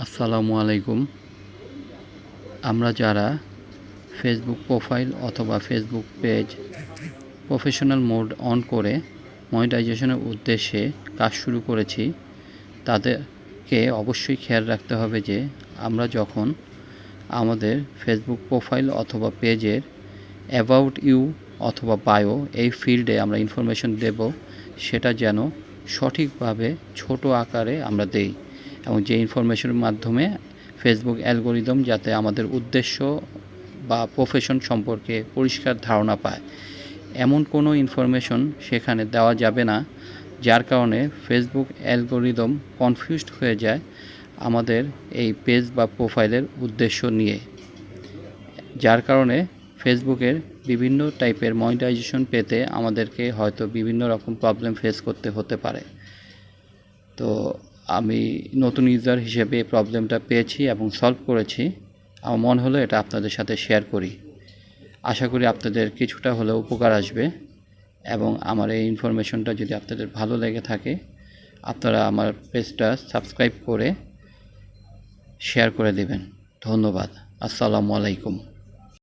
আসসালামু আলাইকুম। আমরা যারা ফেসবুক প্রোফাইল অথবা Facebook page professional mode on করে মনিটাইজেশনের উদ্দেশ্যে কাজ শুরু করেছি, তাদেরকে অবশ্যই খেয়াল রাখতে হবে যে আমরা যখন আমাদের ফেসবুক প্রোফাইল অথবা পেজের অ্যাবাউট ইউ অথবা বায়ো এই ফিল্ডে আমরা ইনফরমেশন দেব, সেটা যেন সঠিকভাবে ছোট আকারে আমরা দেই এবং যে ইনফরমেশনের মাধ্যমে ফেসবুক অ্যালগোরিদম যাতে আমাদের উদ্দেশ্য বা প্রফেশন সম্পর্কে পরিষ্কার ধারণা পায়, এমন কোনো ইনফরমেশন সেখানে দেওয়া যাবে না যার কারণে ফেসবুক অ্যালগোরিদম কনফিউজড হয়ে যায় আমাদের এই পেজ বা প্রোফাইলের উদ্দেশ্য নিয়ে, যার কারণে ফেসবুকের বিভিন্ন টাইপের মনিটাইজেশন পেতে আমাদেরকে হয়তো বিভিন্ন রকম প্রবলেম ফেস করতে হতে পারে। তো আমি নতুন ইউজার হিসেবে এই প্রবলেমটা পেয়েছি এবং সলভ করেছি। আমার মনে হলো এটা আপনাদের সাথে শেয়ার করি। আশা করি আপনাদের কিছুটা হলেও উপকার আসবে এবং আমার এই ইনফরমেশনটা যদি আপনাদের ভালো লেগে থাকে, আপনারা আমার পেজটা সাবস্ক্রাইব করে শেয়ার করে দেবেন। ধন্যবাদ। আসসালামু আলাইকুম।